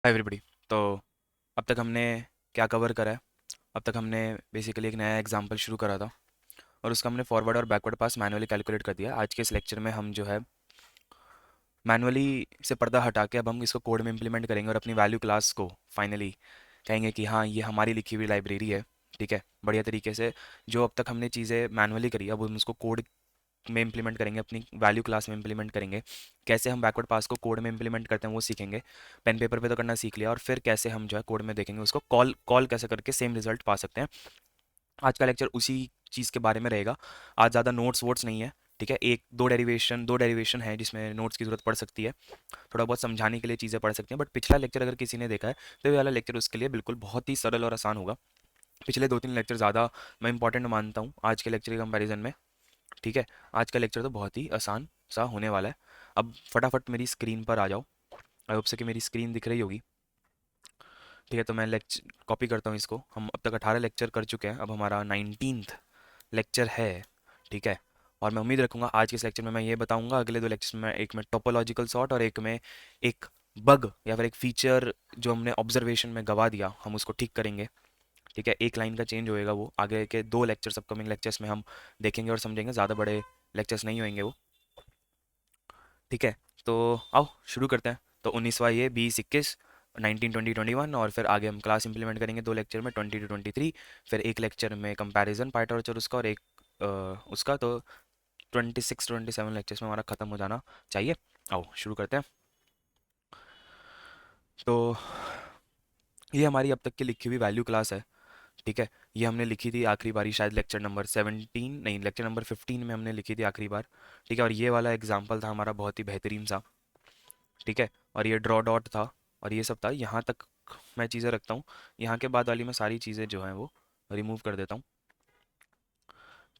Hi everybody. तो अब तक हमने क्या कवर करा है? अब तक हमने बेसिकली एक नया एग्जांपल शुरू करा था और उसका हमने फॉरवर्ड और बैकवर्ड पास मैनुअली कैलकुलेट कर दिया। आज के इस लेक्चर में हम जो है मैनुअली से पर्दा हटा के अब हम इसको कोड में इंप्लीमेंट करेंगे और अपनी वैल्यू क्लास को फाइनली कहेंगे कि हाँ, ये हमारी लिखी हुई लाइब्रेरी है। ठीक है, बढ़िया तरीके से जो अब तक हमने चीज़ें मैनुअली करी अब हम उसको कोड में इंप्लीमेंट करेंगे, अपनी वैल्यू क्लास में इंप्लीमेंट करेंगे। कैसे हम बैकवर्ड पास को कोड में इंप्लीमेंट करते हैं वो सीखेंगे। पेन पेपर पे तो करना सीख लिया, और फिर कैसे हम जो है कोड में देखेंगे उसको कॉल कॉल कैसे करके सेम रिजल्ट पा सकते हैं। आज का लेक्चर उसी चीज़ के बारे में रहेगा। आज ज़्यादा नोट्स वोट्स नहीं है। ठीक है, एक दो डेरिवेशन है जिसमें नोट्स की ज़रूरत पड़ सकती है। थोड़ा बहुत समझाने के लिए चीज़ें पढ़ सकते हैं, बट पिछला लेक्चर अगर किसी ने देखा है तो ये वाला लेक्चर उसके लिए बिल्कुल बहुत ही सरल और आसान होगा। पिछले 2-3 लेक्चर ज़्यादा मैं इंपॉर्टेंट मानता हूँ आज के लेक्चर के कंपैरिजन में। ठीक है, आज का लेक्चर तो बहुत ही आसान सा होने वाला है। अब फटाफट मेरी स्क्रीन पर आ जाओ। आई होप से कि मेरी स्क्रीन दिख रही होगी। ठीक है, तो मैं लेक्चर कॉपी करता हूँ इसको। हम अब तक 18 लेक्चर कर चुके हैं, अब हमारा 19th लेक्चर है। ठीक है, और मैं उम्मीद रखूंगा आज के इस लेक्चर में मैं ये बताऊंगा, अगले 2 लेक्चर में एक में टोपोलॉजिकल सॉर्ट और एक में एक बग या फिर एक फीचर जो हमने ऑब्जर्वेशन में गवा दिया हम उसको ठीक करेंगे। ठीक है, एक लाइन का चेंज होएगा, वो आगे के 2 लेक्चर्स अपकमिंग लेक्चर्स में हम देखेंगे और समझेंगे। ज़्यादा बड़े लेक्चर्स नहीं होंगे वो। ठीक है, तो आओ शुरू करते हैं। तो 19वां ये 20-21, 19-20-21, और फिर आगे हम क्लास इंप्लीमेंट करेंगे 2 लेक्चर में 20 to 23। फिर एक लेक्चर में कंपैरिजन पाइटॉर्च और उसका, और एक उसका। तो 26-27 लेक्चर्स में हमारा ख़त्म हो जाना चाहिए। आओ शुरू करते हैं। तो ये हमारी अब तक की लिखी हुई वैल्यू क्लास है। ठीक है, ये हमने लिखी थी आखिरी बारी शायद लेक्चर नंबर 17, नहीं, लेक्चर नंबर 15 में हमने लिखी थी आखिरी बार। ठीक है, और ये वाला एग्जाम्पल था हमारा बहुत ही बेहतरीन सा। ठीक है, और ये ड्रॉ डॉट था और ये सब था। यहाँ तक मैं चीज़ें रखता हूँ, यहाँ के बाद वाली मैं सारी चीज़ें जो हैं वो रिमूव कर देता हूँ।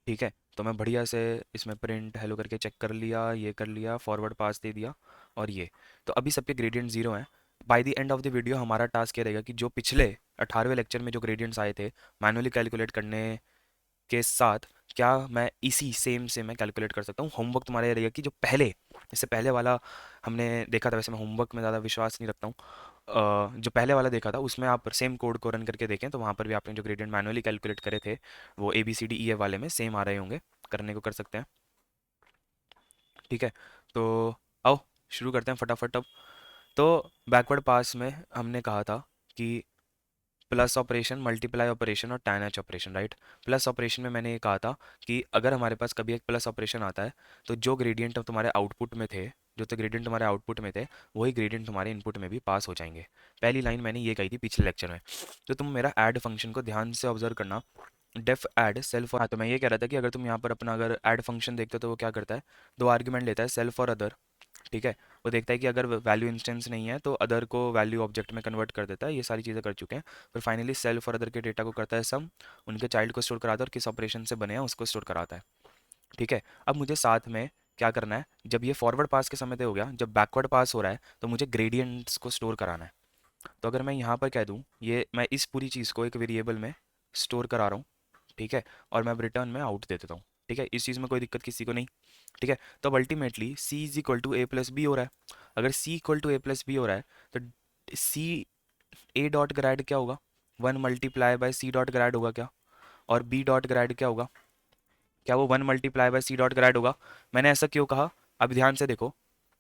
ठीक है, तो मैं बढ़िया से इसमें प्रिंट हेलो करके चेक कर लिया, ये कर लिया, फॉरवर्ड पास दे दिया, और ये। तो अभी सबके ग्रेडियंट ज़ीरो हैं। By the end of the video हमारा टास्क ये रहेगा कि जो पिछले 18वें लेक्चर में जो ग्रेडियंट्स आए थे मैनुअली कैलकुलेट करने के साथ, क्या मैं इसी सेम से मैं कैलकुलेट कर सकता हूँ। होमवर्क तुम्हारा ये रहेगा कि जो पहले, जैसे पहले वाला हमने देखा था, वैसे मैं होमवर्क में ज़्यादा विश्वास नहीं रखता हूँ। जो पहले वाला देखा था उसमें आप सेम कोड को रन करके देखें, तो वहाँ पर भी आपने जो ग्रेडियंट मैनुअली कैलकुलेट करे थे वो ABCDE वाले में सेम आ रहे होंगे। करने को कर सकते हैं। ठीक है, तो आओ शुरू करते हैं फटाफट अब। तो बैकवर्ड पास में हमने कहा था कि प्लस ऑपरेशन, मल्टीप्लाई ऑपरेशन और tan h operation, right. Plus operation में मैंने ये कहा था कि अगर हमारे पास कभी एक प्लस ऑपरेशन आता है तो जो ग्रेडियंट तुम्हारे आउटपुट में थे, जो तो ग्रेडियंट तुम्हारे आउटपुट में थे, वही ग्रेडियंट तुम्हारे इनपुट में भी पास हो जाएंगे। पहली लाइन मैंने ये कही थी पिछले लेक्चर में। तो तुम मेरा ऐड फंक्शन को ध्यान से ऑब्जर्व करना। डेफ ऐड सेल्फ, हाँ, तो मैं ये कह रहा था कि अगर तुम यहाँ पर अपना अगर ऐड फंक्शन देखते हो तो वो क्या करता है, 2 आर्ग्यूमेंट लेता है, सेल्फ और अदर। ठीक है, वो देखता है कि अगर वैल्यू इंस्टेंस नहीं है तो अदर को वैल्यू ऑब्जेक्ट में कन्वर्ट कर देता है। ये सारी चीज़ें कर चुके हैं। फिर फाइनली सेल्फ और अदर के डेटा को करता है सम, उनके चाइल्ड को स्टोर कराता है और किस ऑपरेशन से बने हैं उसको स्टोर कराता है। ठीक है, अब मुझे साथ में क्या करना है, जब ये फॉरवर्ड पास के समय पे हो गया, जब बैकवर्ड पास हो रहा है तो मुझे ग्रेडियंट्स को स्टोर कराना है। तो अगर मैं यहाँ पर कह दूँ, ये मैं इस पूरी चीज़ को एक वेरिएबल में स्टोर करा रहा हूँ। ठीक है, और मैं अब रिटर्न में आउट दे देता हूँ। ठीक है, इस चीज़ में कोई दिक्कत किसी को नहीं। ठीक है, तो अब ultimately C is equal to A plus B हो रहा है। अगर C equal to A plus B हो रहा है तो सी ए डॉट ग्रेड क्या होगा, 1 × सी डॉट ग्रेड होगा क्या, और बी डॉट ग्रेड क्या होगा, क्या वो 1 × सी डॉट ग्रेड होगा। मैंने ऐसा क्यों कहा, अब ध्यान से देखो।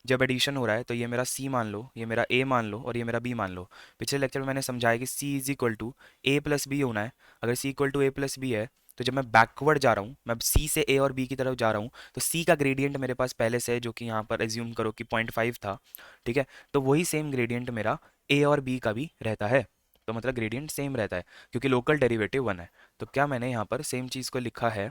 जब एडिशन हो रहा है तो ये मेरा सी मान लो, ये मेरा ए मान लो और ये मेरा बी मान लो। पिछले लेक्चर में मैंने समझाया कि C is equal to A plus B होना है। अगर C equal to A plus B है तो जब मैं बैकवर्ड जा रहा हूँ, मैं सी से ए और बी की तरफ जा रहा हूँ, तो सी का ग्रेडियंट मेरे पास पहले से है, जो कि यहाँ पर एज्यूम करो कि 0.5 था। ठीक है, तो वही सेम ग्रेडियंट मेरा ए और बी का भी रहता है। तो मतलब ग्रेडियंट सेम रहता है क्योंकि लोकल डेरिवेटिव 1 है। तो क्या मैंने यहाँ पर सेम चीज़ को लिखा है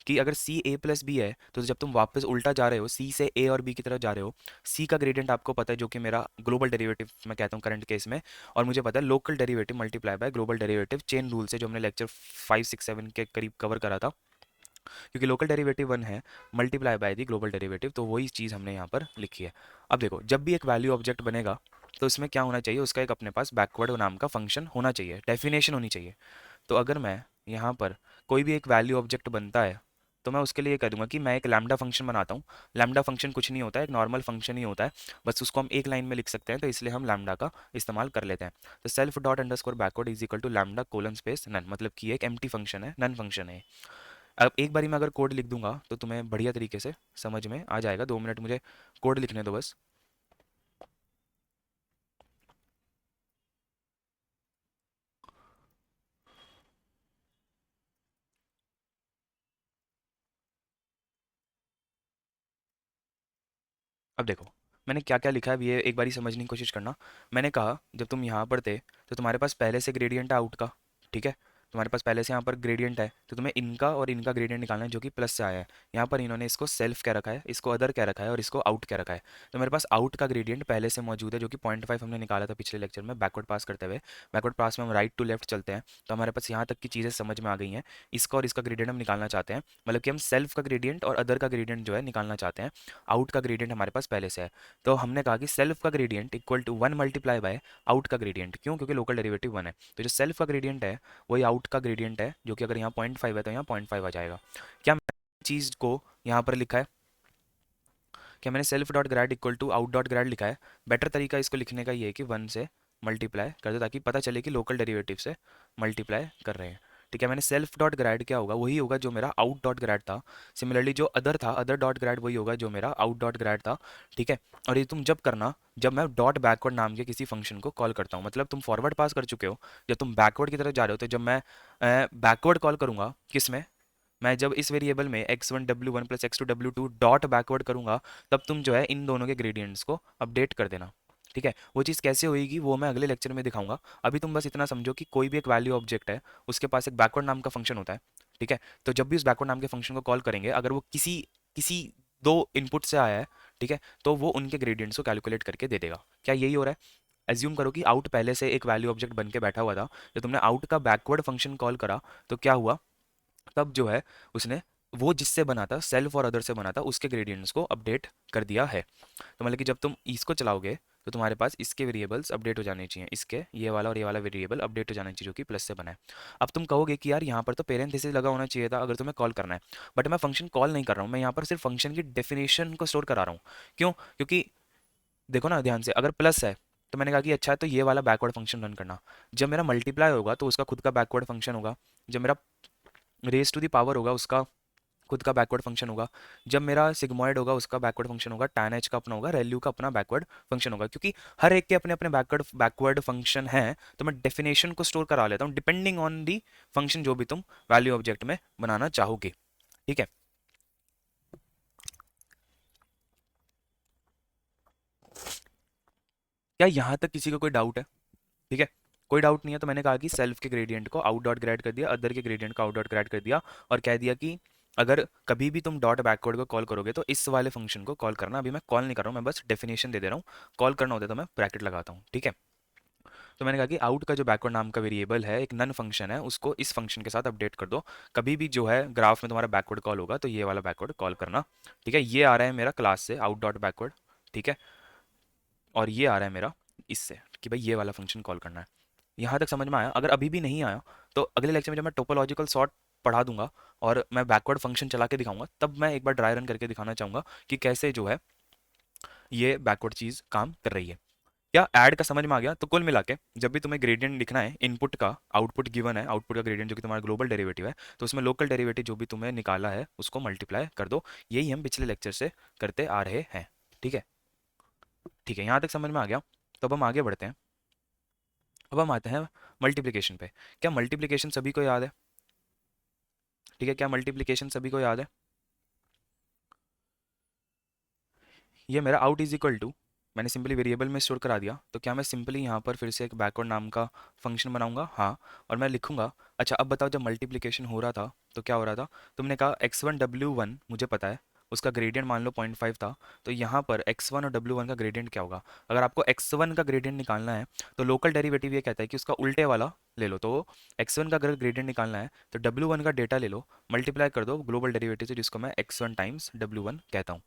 कि अगर सी ए प्लस बी है तो जब तुम वापस उल्टा जा रहे हो, सी से ए और बी की तरफ जा रहे हो, सी का ग्रेडियंट आपको पता है जो कि मेरा ग्लोबल डेरिवेटिव मैं कहता हूँ करंट केस में, और मुझे पता है local derivative multiply by global derivative chain rule से, जो हमने लेक्चर 5, 6, 7 के करीब कवर करा था। क्योंकि लोकल डेरिवेटिव 1 है, multiply by the global derivative, तो वही चीज़ हमने यहाँ पर लिखी है। अब देखो, जब भी एक वैल्यू ऑब्जेक्ट बनेगा तो इसमें क्या होना चाहिए, उसका एक अपने पास बैकवर्ड नाम का फंक्शन होना चाहिए, डेफिनेशन होनी चाहिए। तो अगर मैं यहाँ पर कोई भी एक वैल्यू ऑब्जेक्ट बनता है, तो मैं उसके लिए कह दूंगा कि मैं एक लैम्डा फंक्शन बनाता हूँ। लैम्डा फंक्शन कुछ नहीं होता है, एक नॉर्मल फंक्शन ही होता है, बस उसको हम एक लाइन में लिख सकते हैं, तो इसलिए हम लैम्डा का इस्तेमाल कर लेते हैं। तो self dot underscore backward is equal to lambda colon space none, मतलब कि एक एम्प्टी फंक्शन है, नन फंक्शन है। अब एक बारी मैं अगर कोड लिख दूंगा तो तुम्हें बढ़िया तरीके से समझ में आ जाएगा। 2 मिनट मुझे कोड लिखने दो बस। अब देखो मैंने क्या क्या लिखा है, अब ये एक बारी समझने की कोशिश करना। मैंने कहा जब तुम यहाँ पर थे तो तुम्हारे पास पहले से ग्रेडियंट है आउट का, ठीक है। तुम्हारे पास पहले से यहाँ पर ग्रेडियंट है, तो तुम्हें इनका और इनका ग्रेडियंट निकालना है जो कि प्लस से आया है। यहाँ पर इन्होंने इसको सेल्फ कह रखा है, इसको अदर कह रखा है और इसको आउट कह रखा है। तो मेरे पास आउट का ग्रेडियंट पहले से मौजूद है जो कि 0.5 हमने निकाला था पिछले लेक्चर में बैकवर्ड पास करते हुए। बैकवर्ड पास में हम राइट टू लेफ्ट चलते हैं, तो हमारे पास यहाँ तक की चीज़ें समझ में आ गई हैं। इसका और इसका ग्रेडियंट हम निकालना चाहते हैं, मतलब कि हम सेल्फ का ग्रेडियंट और अदर का ग्रेडियंट जो है निकालना चाहते हैं। आउट का ग्रेडियंट हमारे पास पहले से है, तो हमने कहा कि सेल्फ का gradient equal to 1 multiply by out का ग्रेडियंट। क्यों? क्योंकि लोकल डेरिवेटिव 1 है, तो जो सेल्फ का ग्रेडियंट है वही आउट का ग्रेडियंट है, जो कि अगर यहाँ 0.5 है तो यहाँ 0.5 आ जाएगा। क्या मैंने चीज़ को यहाँ पर लिखा है? क्या मैंने self dot grad equal to out dot grad लिखा है? बेटर तरीका इसको लिखने का ये है कि 1 से मल्टीप्लाई कर दो, ताकि पता चले कि लोकल डेरिवेटिव से मल्टीप्लाई कर रहे हैं। ठीक है, मैंने सेल्फ डॉट ग्रेड क्या होगा, वही होगा जो मेरा आउट डॉट ग्रेड था। सिमिलरली जो अदर था, अदर डॉट ग्रेड वही होगा जो मेरा आउट डॉट ग्रेड था। ठीक है, और ये तुम जब करना, जब मैं डॉट बैकवर्ड नाम के किसी फंक्शन को कॉल करता हूँ, मतलब तुम फॉरवर्ड पास कर चुके हो, जब तुम बैकवर्ड की तरफ जा रहे हो, तो जब मैं बैकवर्ड कॉल करूंगा किस में, मैं जब इस वेरिएबल में x1 w1 plus x2 w2 dot backward करूंगा, तब तुम जो है इन दोनों के ग्रेडियंट्स को अपडेट कर देना। ठीक है, वो चीज़ कैसे होएगी वो मैं अगले लेक्चर में दिखाऊंगा। अभी तुम बस इतना समझो कि कोई भी एक वैल्यू ऑब्जेक्ट है, उसके पास एक बैकवर्ड नाम का फंक्शन होता है। ठीक है, तो जब भी उस बैकवर्ड नाम के फंक्शन को कॉल करेंगे, अगर वो किसी किसी दो इनपुट से आया है, ठीक है, तो वो उनके ग्रेडियंट्स को कैलकुलेट करके दे देगा। क्या यही हो रहा है? एज्यूम करो कि आउट पहले से एक वैल्यू ऑब्जेक्ट बन के बैठा हुआ था, जब तुमने आउट का बैकवर्ड फंक्शन कॉल करा तो क्या हुआ, तब जो है उसने वो जिससे बना था, सेल्फ और अदर से बना था, उसके ग्रेडियंट्स को अपडेट कर दिया है। तो मतलब कि जब तुम इसको चलाओगे तो तुम्हारे पास इसके वेरिएबल्स अपडेट हो जाने चाहिए, इसके ये वाला और ये वाला वेरिएबल अपडेट हो जाना चाहिए जो कि प्लस से बना है। अब तुम कहोगे कि यार यहाँ पर तो पेरेंथेसिस लगा होना चाहिए था अगर तुम्हें कॉल करना है, बट मैं फंक्शन कॉल नहीं कर रहा हूँ, मैं यहाँ पर सिर्फ फंक्शन की डेफिनेशन को स्टोर करा रहा हूँ। क्यों? क्योंकि देखो ना ध्यान से, अगर प्लस है तो मैंने कहा कि अच्छा है तो ये वाला बैकवर्ड फंक्शन रन करना। जब मेरा मल्टीप्लाई होगा तो उसका खुद का बैकवर्ड फंक्शन होगा। जब मेरा रेस टू द पावर होगा उसका खुद का बैकवर्ड फंक्शन होगा। जब मेरा सिग्मॉइड होगा उसका बैकवर्ड फंक्शन होगा। tan h का अपना होगा, रेल्यू का अपना बैकवर्ड फंक्शन होगा। क्योंकि हर एक के अपने अपने बैकवर्ड बैकवर्ड फंक्शन हैं, तो मैं डेफिनेशन को स्टोर करा लेता हूँ डिपेंडिंग ऑन दी फंक्शन जो भी तुम वैल्यू ऑब्जेक्ट में बनाना चाहोगे। ठीक है, क्या यहाँ तक किसी को कोई डाउट है? ठीक है, कोई डाउट नहीं है, तो मैंने कहा कि सेल्फ के ग्रेडियंट को आउट डॉट ग्रेड कर दिया, अदर के ग्रेडियंट को आउट डॉट ग्रेड कर दिया, और कह दिया कि अगर कभी भी तुम डॉट बैकवर्ड को कॉल करोगे तो इस वाले फंक्शन को कॉल करना। अभी मैं कॉल नहीं कर रहा हूँ, मैं बस डेफिनेशन दे दे रहा हूँ। कॉल करना होता है तो मैं ब्रैकेट लगाता हूँ। ठीक है, तो मैंने कहा कि आउट का जो बैकवर्ड नाम का वेरिएबल है, एक नन फंक्शन है, उसको इस फंक्शन के साथ अपडेट कर दो। कभी भी जो है ग्राफ में तुम्हारा बैकवर्ड कॉल होगा तो ये वाला बैकवर्ड कॉल करना। ठीक है, ये आ रहा है मेरा क्लास से आउट डॉट बैकवर्ड। ठीक है, और ये आ रहा है मेरा इससे कि भाई ये वाला फंक्शन कॉल करना है। यहाँ तक समझ में आया? अगर अभी भी नहीं आया तो अगले लेक्चर में जब मैं टोपोलॉजिकल सॉर्ट पढ़ा दूंगा और मैं बैकवर्ड फंक्शन चला के दिखाऊंगा, तब मैं एक बार ड्राई रन करके दिखाना चाहूंगा कि कैसे जो है ये बैकवर्ड चीज़ काम कर रही है। क्या ऐड का समझ में आ गया? तो कुल मिला के जब भी तुम्हें ग्रेडियंट लिखना है, इनपुट का आउटपुट गिवन है, आउटपुट का ग्रेडियंट जो कि तुम्हारा ग्लोबल डेरिवेटिव है, तो उसमें लोकल डेरिवेटिव जो भी तुम्हें निकाला है उसको मल्टीप्लाई कर दो। यही हम पिछले लेक्चर से करते आ रहे हैं। ठीक है, ठीक है, यहाँ तक समझ में आ गया? तो अब हम आगे बढ़ते हैं। अब हम आते हैं मल्टीप्लिकेशन पे। क्या मल्टीप्लिकेशन सभी को याद है? ठीक है, क्या मल्टीप्लिकेशन सभी को याद है? ये मेरा आउट इज इक्वल टू, मैंने सिंपली वेरिएबल में स्टोर करा दिया, तो क्या मैं सिंपली यहाँ पर फिर से एक बैकवर्ड नाम का फंक्शन बनाऊंगा? हाँ, और मैं लिखूंगा। अच्छा अब बताओ, जब मल्टीप्लिकेशन हो रहा था तो क्या हो रहा था? तुमने कहा x1 w1 मुझे पता है, उसका ग्रेडियंट मान लो 0.5 था, तो यहाँ पर x1 और w1 का ग्रेडियंट क्या होगा? अगर आपको x1 का ग्रेडियंट निकालना है तो लोकल डेरिवेटिव ये कहता है कि उसका उल्टे वाला ले लो। तो x1 का अगर ग्रेडियंट निकालना है तो w1 का डेटा ले लो, मल्टीप्लाई कर दो ग्लोबल डेरिवेटिव से, जिसको मैं x1 टाइम्स w1 कहता हूँ।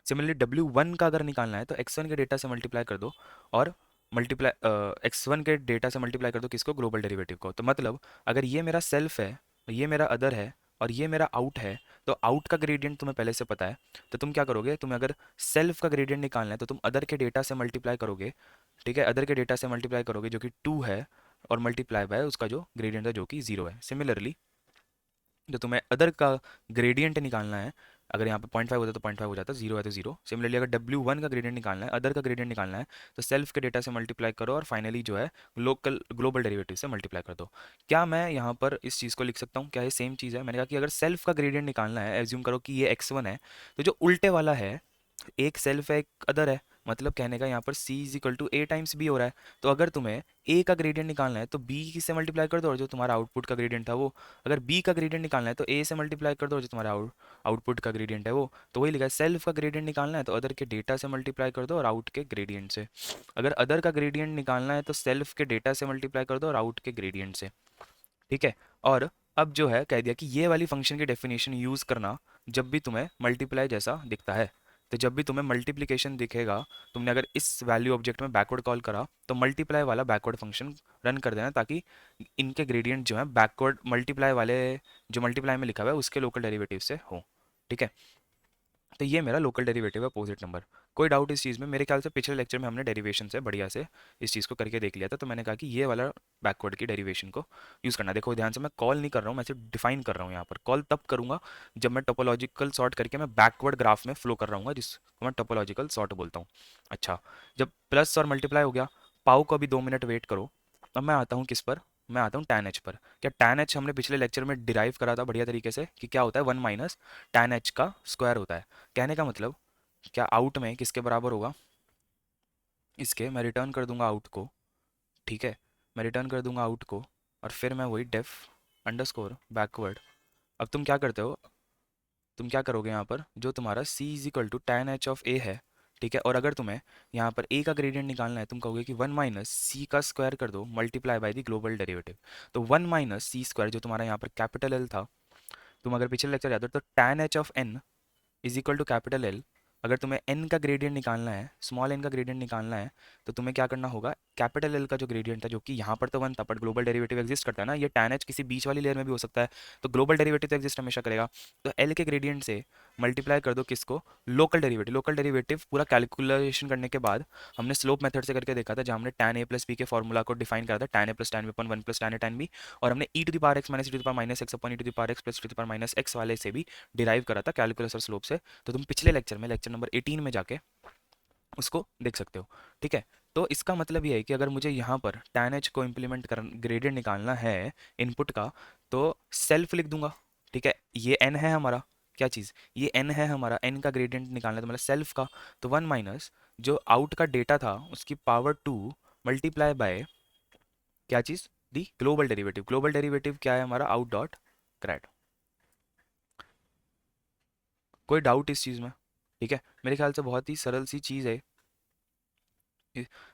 सिमिलरली W1 का अगर निकालना है तो x1 के डेटा से मल्टीप्लाई कर दो, और मल्टीप्लाई x1 के डेटा से मल्टीप्लाई कर दो किसको? ग्लोबल डेरिवेटिव को। तो मतलब अगर ये मेरा सेल्फ है, ये मेरा अदर है, और ये मेरा आउट है, तो आउट का ग्रेडियंट तुम्हें पहले से पता है, तो तुम क्या करोगे, तुम्हें अगर सेल्फ का ग्रेडियंट निकालना है तो तुम अदर के डेटा से मल्टीप्लाई करोगे, ठीक है, अदर के डेटा से मल्टीप्लाई करोगे जो कि 2 है, और मल्टीप्लाई बाय उसका जो ग्रेडियंट है जो कि 0 है। सिमिलरली जो तुम्हें अदर का ग्रेडियंट निकालना है, अगर यहाँ पे 0.5 होता है तो 0.5 हो जाता है, 0 है तो 0। सिमिलरली अगर W1 का ग्रेडियंट निकालना है, अदर का ग्रेडियंट निकालना है, तो सेल्फ के डेटा से मल्टीप्लाई करो और फाइनली जो है लोकल ग्लोबल डेरिवेटिव से मल्टीप्लाई कर दो। क्या मैं यहाँ पर इस चीज़ को लिख सकता हूँ, क्या ये सेम चीज़ है? मैंने कहा कि अगर सेल्फ का ग्रेडियंट निकालना है, एज्यूम करो कि ये x1 है, तो जो उल्टे वाला है, एक सेल्फ है एक अदर है, मतलब कहने का यहाँ पर c is equal to A times B हो रहा है। तो अगर तुम्हें a का ग्रेडियंट निकालना है तो b से मल्टीप्लाई कर दो, और जो तुम्हारा आउटपुट का ग्रेडियंट था वो, अगर b का ग्रेडियंट निकालना है तो a से मल्टीप्लाई कर दो, और जो तुम्हारा आउटपुट का ग्रेडियंट है वो, तो वही लिखा है सेल्फ का ग्रेडियंट निकालना है तो अदर के डेटा से मल्टीप्लाई कर दो और आउट के ग्रेडियंट से। अगर अदर का ग्रेडियंट निकालना है तो सेल्फ के डेटा से मल्टीप्लाई कर दो और आउट के ग्रेडियंट से, ठीक है। और अब जो है कह दिया कि ये वाली फंक्शन की डेफिनेशन यूज़ करना जब भी तुम्हें मल्टीप्लाई जैसा दिखता है। तो जब भी तुम्हें मल्टीप्लिकेशन दिखेगा, तुमने अगर इस वैल्यू ऑब्जेक्ट में बैकवर्ड कॉल करा, तो मल्टीप्लाई वाला बैकवर्ड फंक्शन रन कर देना, ताकि इनके ग्रेडियंट जो है बैकवर्ड मल्टीप्लाई वाले, जो मल्टीप्लाई में लिखा हुआ है उसके लोकल डेरिवेटिव से हो, ठीक है। तो ये मेरा लोकल डेरिवेटिव है अपोजिट नंबर। कोई डाउट इस चीज़ में? मेरे ख्याल से पिछले लेक्चर में हमने डेरिवेशन से बढ़िया से इस चीज़ को करके देख लिया था, तो मैंने कहा कि ये वाला बैकवर्ड की डेरिवेशन को यूज़ करना। देखो ध्यान से, मैं कॉल नहीं कर रहा हूँ, मैं सिर्फ डिफाइन कर रहा हूँ। यहाँ पर कॉल तब करूँगा जब मैं टोपोलॉजिकल सॉर्ट करके मैं बैकवर्ड ग्राफ में फ्लो कर रहा हूँ, जिसको मैं टोपोलॉजिकल सॉर्ट बोलता हूँ। अच्छा, जब प्लस और मल्टीप्लाई हो गया, पाओ को अभी 2 मिनट वेट करो। अब मैं आता हूँ किस पर? मैं आता हूँ tan h पर। क्या tan h हमने पिछले लेक्चर में डिराइव करा था बढ़िया तरीके से, कि क्या होता है 1 माइनस tan h का स्क्वायर होता है। कहने का मतलब क्या आउट में किसके बराबर होगा? इसके। मैं रिटर्न कर दूंगा आउट को, ठीक है, मैं रिटर्न कर दूंगा आउट को, और फिर मैं वही डेफ अंडरस्कोर बैकवर्ड। अब तुम क्या करते हो, तुम क्या करोगे यहाँ पर, जो तुम्हारा c is equal to tan H of A है, ठीक है, और अगर तुम्हें यहाँ पर a का ग्रेडियंट निकालना है, तुम कहोगे कि 1 माइनस सी का स्क्वायर कर दो multiply by the global derivative. तो 1 माइनस सी स्क्वायर जो तुम्हारा यहाँ पर कैपिटल एल था, तुम अगर पिछले लेक्चर याद हो तो tan H of N is equal to capital L. अगर तुम्हें n का ग्रेडियंट निकालना है, स्मॉल n का ग्रेडियंट निकालना है, तो तुम्हें क्या करना होगा, कैपिटल L का जो ग्रेडियंट था, जो कि यहाँ पर तो 1 था, बट ग्लोबल डेरिवेटिव एग्जिस्ट करता है ना, ये tan h किसी बीच वाली लेयर में भी हो सकता है, तो ग्लोबल डेरिवेटिव तो एग्जिस्ट हमेशा करेगा। तो L के ग्रेडियंट से मल्टीप्लाई कर दो किसको, लोकल डेरिवेटिव। लोकल डेरिवेटिव पूरा कैलकुलेशन करने के बाद हमने स्लोप मेथड से करके देखा था, जहाँ हमने tan a प्लस बी के फॉर्मूला को डिफाइन करा था, tan a plus tan b upon 1 plus tan a tan b, और हमने e to the power x minus e to the power minus x upon e to the power x plus to the power minus x वाले से भी derive करा था calculus और slope से। तो तुम पिछले लेक्चर में, लेक्चर नंबर 18 में जाके उसको देख सकते हो, ठीक है। तो इसका मतलब ये है कि अगर मुझे यहाँ पर tan h को इम्प्लीमेंट कर ग्रेडियंट निकालना है इनपुट का, तो सेल्फ लिख दूंगा, ठीक है। ये n है हमारा, क्या चीज़, ये n है हमारा, n का ग्रेडियंट निकालना है तो मतलब सेल्फ का, तो 1 माइनस जो आउट का डेटा था उसकी पावर 2 मल्टीप्लाई बाय क्या चीज़, the global derivative. Global derivative क्या है हमारा, आउट डॉट ग्रेड। कोई डाउट इस चीज़ में? ठीक है, मेरे ख्याल से बहुत ही सरल सी चीज़ है।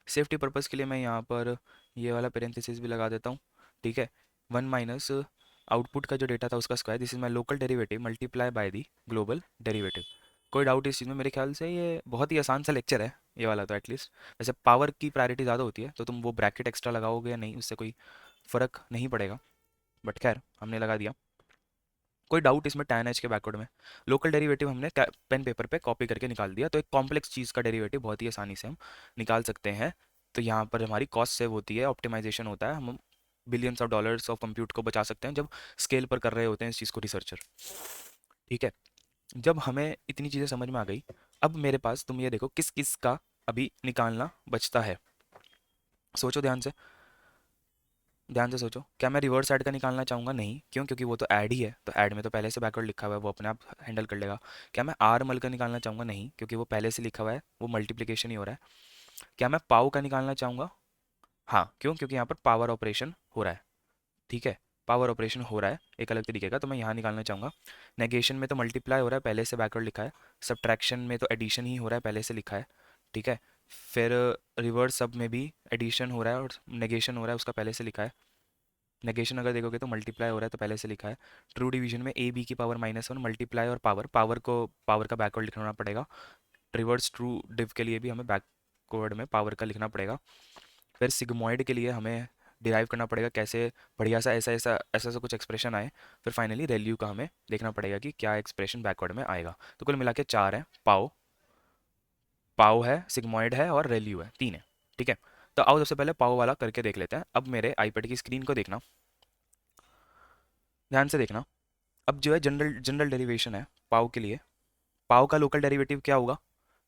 सेफ्टी पर्पज़ के लिए मैं यहाँ पर ये वाला पेरेंथेसिस भी लगा देता हूँ, ठीक है। 1 माइनस आउटपुट का जो डेटा था उसका square, this is my local derivative multiply by the global derivative. कोई डाउट इस चीज़ में? मेरे ख्याल से ये बहुत ही आसान सा लेक्चर है ये वाला, तो एटलीस्ट। वैसे पावर की प्रायोरिटी ज़्यादा होती है, तो तुम वो ब्रैकेट एक्स्ट्रा लगाओगे या नहीं उससे कोई फ़र्क नहीं पड़ेगा, बट खैर हमने लगा दिया। कोई डाउट इसमें tan h के बैकवर्ड में? लोकल डेरिवेटिव हमने पेन पेपर पे कॉपी करके निकाल दिया, तो एक कॉम्प्लेक्स चीज़ का डेरिवेटिव बहुत ही आसानी से हम निकाल सकते हैं। तो यहाँ पर हमारी कॉस्ट सेव होती है, ऑप्टिमाइजेशन होता है, हम billions of dollars of compute को बचा सकते हैं जब स्केल पर कर रहे होते हैं इस चीज़ को रिसर्चर, ठीक है। जब हमें इतनी चीज़ें समझ में आ गई, अब मेरे पास तुम ये देखो किस किस का अभी निकालना बचता है। सोचो ध्यान से, ध्यान से सोचो। क्या मैं रिवर्स ऐड का निकालना चाहूँगा? नहीं, क्यों? क्योंकि वो तो ऐड ही है, तो ऐड में तो पहले से बैकवर्ड लिखा हुआ है, वो अपने आप हैंडल कर लेगा। क्या मैं आर मल का निकालना चाहूँगा? नहीं, क्योंकि वो पहले से लिखा हुआ है, वो मल्टीप्लिकेशन ही हो रहा है। क्या मैं पाव का निकालना चाहूँगा? हाँ, क्यों? क्योंकि यहाँ पर पावर ऑपरेशन हो रहा है, ठीक है, पावर ऑपरेशन हो रहा है एक अलग तरीके का, तो मैं यहाँ निकालना चाहूँगा। नेगेशन में तो मल्टीप्लाई हो रहा है, पहले से बैकवर्ड लिखा है। सब्ट्रैक्शन में तो एडिशन ही हो रहा है, पहले से लिखा है, ठीक है। फिर रिवर्स सब में भी एडिशन हो रहा है और नेगेशन हो रहा है, उसका पहले से लिखा है। नेगेशन अगर देखोगे तो मल्टीप्लाई हो रहा है, तो पहले से लिखा है। ट्रू डिवीजन में ए बी की पावर -1 मल्टीप्लाई और पावर, पावर को पावर का बैकवर्ड लिखना पड़ेगा। रिवर्स ट्रू डिव के लिए भी हमें बैकवर्ड में पावर का लिखना पड़ेगा। फिर सिग्मॉइड के लिए हमें डिराइव करना पड़ेगा कैसे बढ़िया सा ऐसा ऐसा ऐसा ऐसा कुछ एक्सप्रेशन आए, फिर फाइनली रेल्यू का हमें देखना पड़ेगा कि क्या एक्सप्रेशन बैकवर्ड में आएगा। तो कुल मिला के चार है, पाओ पाओ है, सिग्मॉइड है और रेल्यू है, तीन है। ठीक है, तो आओ सबसे पहले पाओ वाला करके देख लेते हैं। अब मेरे आईपैड की स्क्रीन को देखना, ध्यान से देखना। अब जो है जनरल जनरल डेरिवेशन है पाओ के लिए, पाओ का लोकल डेरिवेटिव क्या होगा।